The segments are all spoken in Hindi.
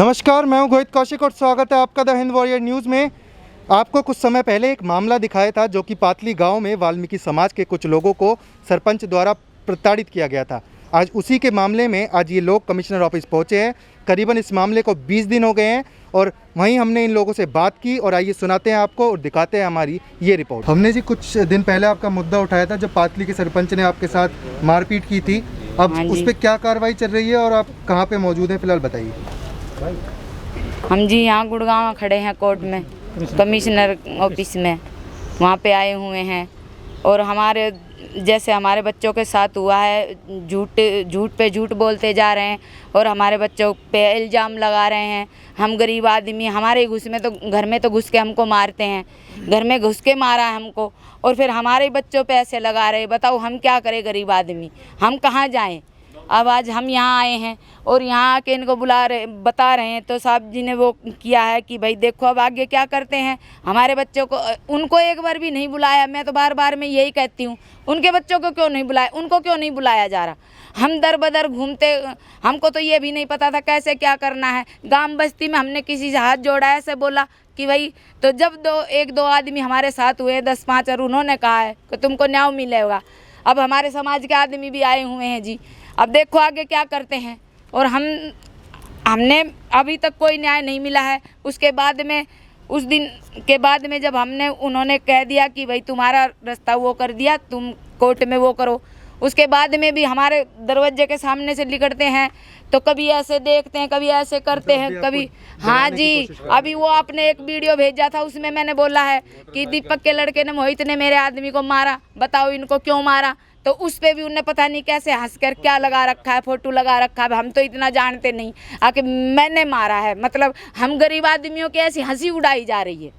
नमस्कार, मैं हूं गोहित कौशिक और स्वागत है आपका द हिंद वॉरियर न्यूज़ में। आपको कुछ समय पहले एक मामला दिखाया था जो कि पातली गांव में वाल्मीकि समाज के कुछ लोगों को सरपंच द्वारा प्रताड़ित किया गया था। आज उसी के मामले में आज ये लोग कमिश्नर ऑफिस पहुंचे हैं। करीबन इस मामले को 20 दिन हो गए हैं और वहीं हमने इन लोगों से बात की और आइए सुनाते हैं आपको और दिखाते हैं हमारी ये रिपोर्ट। हमने जी कुछ दिन पहले आपका मुद्दा उठाया था जब पातली के सरपंच ने आपके साथ मारपीट की थी। अब उस पर क्या कार्रवाई चल रही है और आप कहाँ पे मौजूद हैं फिलहाल बताइए। हम जी यहाँ गुड़गांव खड़े हैं कोर्ट में, कमिश्नर ऑफिस में, वहाँ पे आए हुए हैं और हमारे जैसे हमारे बच्चों के साथ हुआ है, झूठ पे झूठ बोलते जा रहे हैं और हमारे बच्चों पे इल्ज़ाम लगा रहे हैं। हम गरीब आदमी, हमारे घर में तो घुस के हमको मारते हैं, घर में घुस के मारा है हमको और फिर हमारे बच्चों पे ऐसे लगा रहे। बताओ हम क्या करें, गरीब आदमी हम कहाँ जाएं। अब आज हम यहाँ आए हैं और यहाँ आके इनको बता रहे हैं तो साहब जी ने वो किया है कि भाई देखो अब आगे क्या करते हैं। हमारे बच्चों को उनको एक बार भी नहीं बुलाया। मैं तो बार बार मैं यही कहती हूँ, उनके बच्चों को क्यों नहीं बुलाया, उनको क्यों नहीं बुलाया जा रहा। हम दर बदर घूमते, हमको तो ये भी नहीं पता था कैसे क्या करना है। गांव बस्ती में हमने किसी से हाथ जोड़ा ऐसे बोला कि भाई, तो जब एक दो आदमी हमारे साथ हुए 10-5 और उन्होंने कहा है कि तुमको न्याय मिलेगा। अब हमारे समाज के आदमी भी आए हुए हैं जी, अब देखो आगे क्या करते हैं। और हमने अभी तक कोई न्याय नहीं मिला है। उसके बाद में उस दिन के बाद में जब उन्होंने कह दिया कि भाई तुम्हारा रास्ता वो कर दिया, तुम कोर्ट में वो करो, उसके बाद में भी हमारे दरवाजे के सामने से निकलते हैं तो कभी ऐसे देखते हैं, कभी ऐसे करते हैं, कभी हाँ जी। अभी वो आपने एक वीडियो भेजा था, उसमें मैंने बोला है कि दीपक के लड़के ने, मोहित ने मेरे आदमी को मारा, बताओ इनको क्यों मारा। तो उस पे भी उन्हें पता नहीं कैसे हंसकर क्या लगा रखा है, फोटो लगा रखा है। हम तो इतना जानते नहीं आके मैंने मारा है, मतलब हम गरीब आदमियों की ऐसी हंसी उड़ाई जा रही है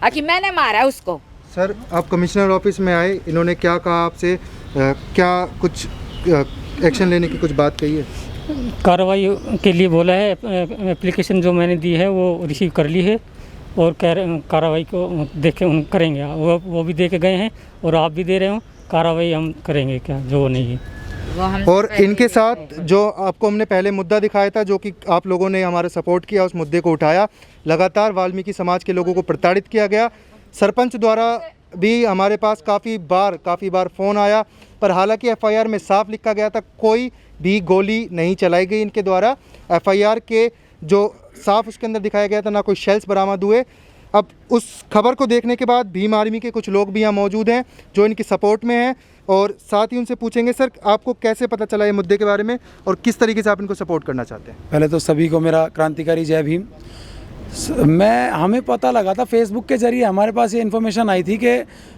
आखिर मैंने मारा है उसको। सर, आप कमिश्नर ऑफिस में आए, इन्होंने क्या कहा आपसे, क्या कुछ एक्शन लेने की कुछ बात कही है? कार्रवाई के लिए बोला है। एप्लीकेशन जो मैंने दी है वो रिसीव कर ली है और कार्रवाई को देखे करेंगे। वो भी दे के गए हैं और आप भी दे रहे हो। कार्रवाई हम करेंगे क्या जो नहीं है। और इनके साथ जो आपको हमने पहले मुद्दा दिखाया था, जो कि आप लोगों ने हमारा सपोर्ट किया, उस मुद्दे को उठाया। लगातार वाल्मीकि समाज के लोगों को प्रताड़ित किया गया। सरपंच द्वारा भी हमारे पास काफ़ी बार फ़ोन आया, पर हालांकि एफआईआर में साफ लिखा गया था कोई भी गोली नहीं चलाई गई इनके द्वारा। एफआईआर के जो साफ उसके अंदर दिखाया गया था, ना कोई शेल्स बरामद हुए। अब उस खबर को देखने के बाद भीम आर्मी के कुछ लोग भी यहाँ मौजूद हैं जो इनकी सपोर्ट में हैं और साथ ही उनसे पूछेंगे, सर आपको कैसे पता चला ये मुद्दे के बारे में और किस तरीके से आप इनको सपोर्ट करना चाहते हैं? पहले तो सभी को मेरा क्रांतिकारी जय भीम। हमें पता लगा था फेसबुक के जरिए, हमारे पास ये इन्फॉर्मेशन आई थी कि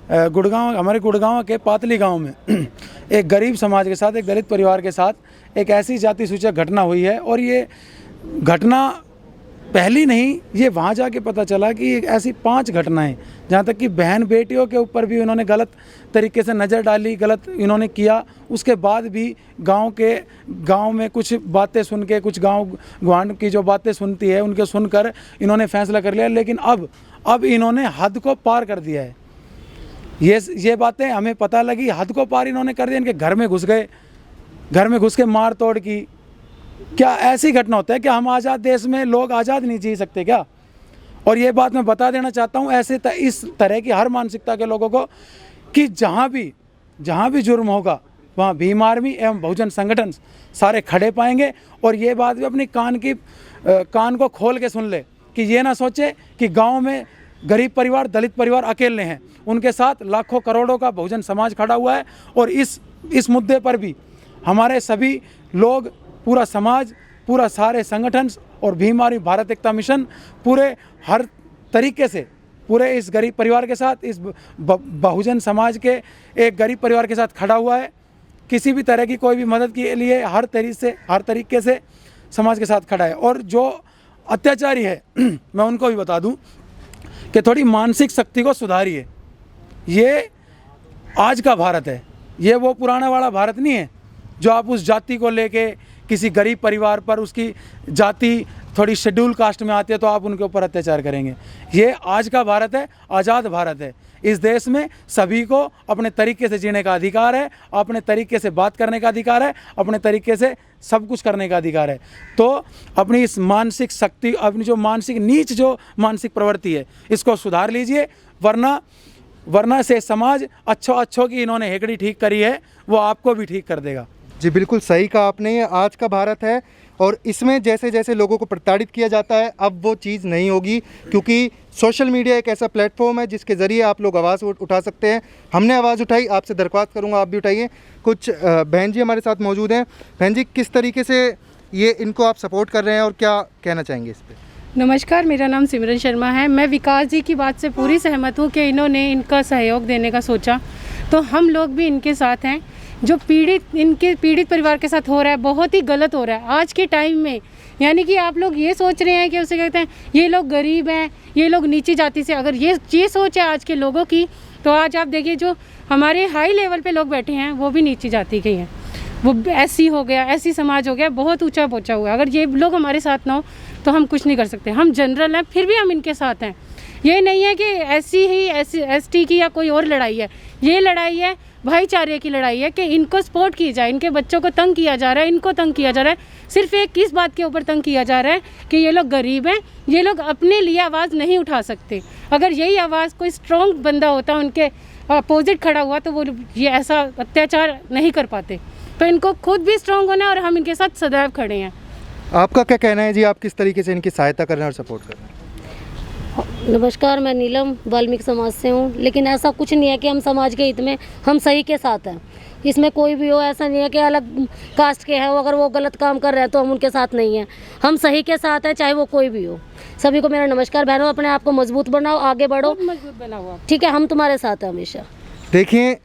हमारे गुड़गांव के पातली गांव में एक गरीब समाज के साथ, एक दलित परिवार के साथ एक ऐसी जाति सूचक घटना हुई है। और ये घटना पहली नहीं, ये वहाँ जाके पता चला कि ऐसी 5 घटनाएं, जहाँ तक कि बहन बेटियों के ऊपर भी उन्होंने गलत तरीके से नज़र डाली, गलत इन्होंने किया। उसके बाद भी गांव में कुछ बातें सुन के, कुछ गांव गुआंढ की जो बातें सुनती है उनके सुनकर इन्होंने फैसला कर लिया। लेकिन अब इन्होंने हद को पार कर दिया है। ये बातें हमें पता लगी, हद को पार इन्होंने कर दिया। इनके घर में घुस गए, घर में घुस के मार तोड़ की। क्या ऐसी घटना होता है कि हम आज़ाद देश में लोग आज़ाद नहीं जी सकते क्या? और ये बात मैं बता देना चाहता हूँ इस तरह की हर मानसिकता के लोगों को कि जहाँ भी जुर्म होगा वहाँ भीम आर्मी एवं बहुजन संगठन सारे खड़े पाएंगे। और ये बात भी अपनी कान को खोल के सुन ले कि ये ना सोचे कि गाँव में गरीब परिवार, दलित परिवार अकेले हैं। उनके साथ लाखों करोड़ों का बहुजन समाज खड़ा हुआ है। और इस मुद्दे पर भी हमारे सभी लोग, पूरा समाज, पूरा सारे संगठन और भीम आर्मी भारत एकता मिशन पूरे हर तरीके से पूरे इस गरीब परिवार के साथ, इस बहुजन समाज के एक गरीब परिवार के साथ खड़ा हुआ है। किसी भी तरह की कोई भी मदद के लिए हर तरीके से समाज के साथ खड़ा है। और जो अत्याचारी है मैं उनको भी बता दूं कि थोड़ी मानसिक शक्ति को सुधारिए। ये आज का भारत है, ये वो पुराना वाला भारत नहीं है जो आप उस जाति को लेके किसी गरीब परिवार पर, उसकी जाति थोड़ी शेड्यूल कास्ट में आती है तो आप उनके ऊपर अत्याचार करेंगे। ये आज का भारत है, आज़ाद भारत है। इस देश में सभी को अपने तरीके से जीने का अधिकार है, अपने तरीके से बात करने का अधिकार है, अपने तरीके से सब कुछ करने का अधिकार है। तो अपनी इस मानसिक शक्ति, अपनी जो मानसिक नीच जो मानसिक प्रवृत्ति है, इसको सुधार लीजिए, वरना से समाज अच्छों की इन्होंने हेकड़ी ठीक करी है, वो आपको भी ठीक कर देगा। जी बिल्कुल सही कहा आपने। ये आज का भारत है और इसमें जैसे जैसे लोगों को प्रताड़ित किया जाता है अब वो चीज़ नहीं होगी, क्योंकि सोशल मीडिया एक ऐसा प्लेटफॉर्म है जिसके ज़रिए आप लोग आवाज़ उठा सकते हैं। हमने आवाज़ उठाई, आपसे दरख्वास्त करूंगा आप भी उठाइए। कुछ बहन जी हमारे साथ मौजूद हैं। बहन जी, किस तरीके से ये इनको आप सपोर्ट कर रहे हैं और क्या कहना चाहेंगे इस पर? नमस्कार, मेरा नाम सिमरन शर्मा है। मैं विकास जी की बात से पूरी सहमत हूँ कि इन्होंने इनका सहयोग देने का सोचा, तो हम लोग भी इनके साथ हैं। जो इनके पीड़ित परिवार के साथ हो रहा है बहुत ही गलत हो रहा है आज के टाइम में। यानी कि आप लोग ये सोच रहे हैं कि उसे कहते हैं ये लोग गरीब हैं, ये लोग नीची जाति से, अगर ये सोच है आज के लोगों की, तो आज आप देखिए जो हमारे हाई लेवल पे लोग बैठे हैं वो भी नीची जाति के हैं। वो ऐसी हो गया, ऐसी समाज हो गया, बहुत ऊंचा पहुंचा हुआ है। अगर ये लोग हमारे साथ ना हो तो हम कुछ नहीं कर सकते। हम जनरल हैं फिर भी हम इनके साथ हैं। ये नहीं है कि ऐसी ही ST की या कोई और लड़ाई है, ये लड़ाई है भाईचारे की लड़ाई है कि इनको सपोर्ट की जाए। इनके बच्चों को तंग किया जा रहा है, इनको तंग किया जा रहा है। सिर्फ एक किस बात के ऊपर तंग किया जा रहा है कि ये लोग गरीब हैं, ये लोग अपने लिए आवाज़ नहीं उठा सकते। अगर यही आवाज़ कोई स्ट्रॉन्ग बंदा होता, उनके अपोजिट खड़ा हुआ, तो वो ये ऐसा अत्याचार नहीं कर पाते। तो इनको खुद भी स्ट्रॉन्ग होना है और हम इनके साथ सदैव खड़े हैं। आपका क्या कहना है जी, आप किस तरीके से इनकी सहायता कर रहे हैं और सपोर्ट कर रहे हैं? नमस्कार, मैं नीलम वाल्मीकि समाज से हूँ। लेकिन ऐसा कुछ नहीं है कि हम समाज के हित में हम सही के साथ हैं। इसमें कोई भी हो, ऐसा नहीं है कि अलग कास्ट के हैं वो, अगर वो गलत काम कर रहे हैं तो हम उनके साथ नहीं हैं। हम सही के साथ हैं, चाहे वो कोई भी हो। सभी को मेरा नमस्कार। बहनों, अपने आप को मजबूत बनाओ, आगे बढ़ो, मजबूत बना हुआ, ठीक है? हम तुम्हारे साथ हैं हमेशा। देखिए,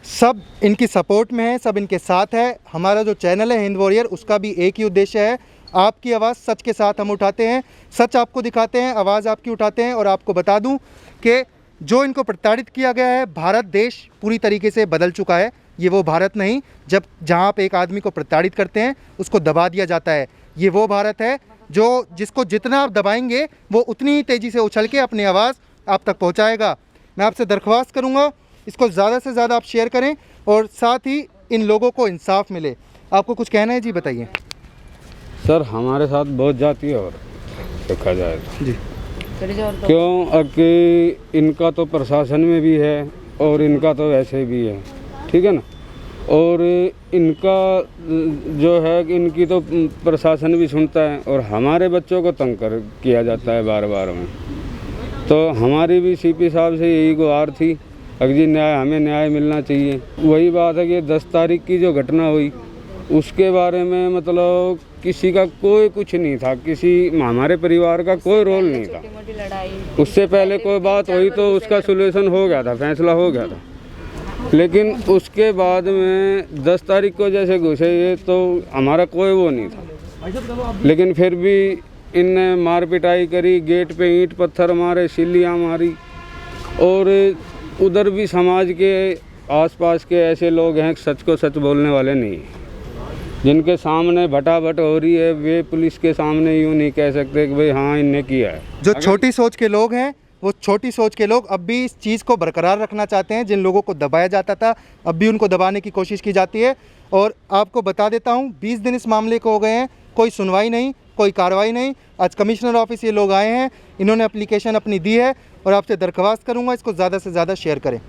सब इनकी सपोर्ट में है, सब इनके साथ है। हमारा जो चैनल है हिंद वॉरियर, उसका भी एक ही उद्देश्य है, आपकी आवाज़ सच के साथ हम उठाते हैं, सच आपको दिखाते हैं, आवाज़ आपकी उठाते हैं। और आपको बता दूं कि जो इनको प्रताड़ित किया गया है, भारत देश पूरी तरीके से बदल चुका है। ये वो भारत नहीं जब जहां आप एक आदमी को प्रताड़ित करते हैं उसको दबा दिया जाता है। ये वो भारत है जिसको जितना आप दबाएंगे वो उतनी ही तेज़ी से उछल के अपनी आवाज़ आप तक पहुँचाएगा। मैं आपसे दरख्वास्त करूँगा, इसको ज़्यादा से ज़्यादा आप शेयर करें और साथ ही इन लोगों को इंसाफ मिले। आपको कुछ कहना है जी, बताइए। सर, हमारे साथ बहुत जाती है और देखा जाए तो जी, क्यों कि इनका तो प्रशासन में भी है और इनका तो वैसे भी है, ठीक है ना। और इनका जो है कि इनकी तो प्रशासन भी सुनता है और हमारे बच्चों को तंग किया जाता है बार बार में। तो हमारी भी CP साहब से यही गुहार थी, अगर जी हमें न्याय मिलना चाहिए। वही बात है कि 10 तारीख की जो घटना हुई उसके बारे में मतलब किसी का कोई कुछ नहीं था, हमारे परिवार का कोई रोल नहीं था। उससे पहले कोई बात हुई तो उसका सॉल्यूशन हो गया था, फैसला हो गया था। लेकिन उसके बाद में 10 तारीख को जैसे घुसे ये, तो हमारा कोई वो नहीं था। लेकिन फिर भी इनने मार पिटाई करी, गेट पे ईंट पत्थर मारे, सिल्लियाँ मारी। और उधर भी समाज के आसपास के ऐसे लोग हैं सच को सच बोलने वाले नहीं, जिनके सामने भटाभट हो रही है, वे पुलिस के सामने यूँ नहीं कह सकते कि भाई हाँ इनने किया है। जो छोटी सोच के लोग हैं, वो छोटी सोच के लोग अब भी इस चीज़ को बरकरार रखना चाहते हैं। जिन लोगों को दबाया जाता था अब भी उनको दबाने की कोशिश की जाती है। और आपको बता देता हूँ, 20 दिन इस मामले को हो गए हैं, कोई सुनवाई नहीं, कोई कार्रवाई नहीं। आज कमिश्नर ऑफिस ये लोग आए हैं, इन्होंने एप्लीकेशन अपनी दी है और आपसे दरख्वास्त करूँगा इसको ज़्यादा से ज़्यादा शेयर करें।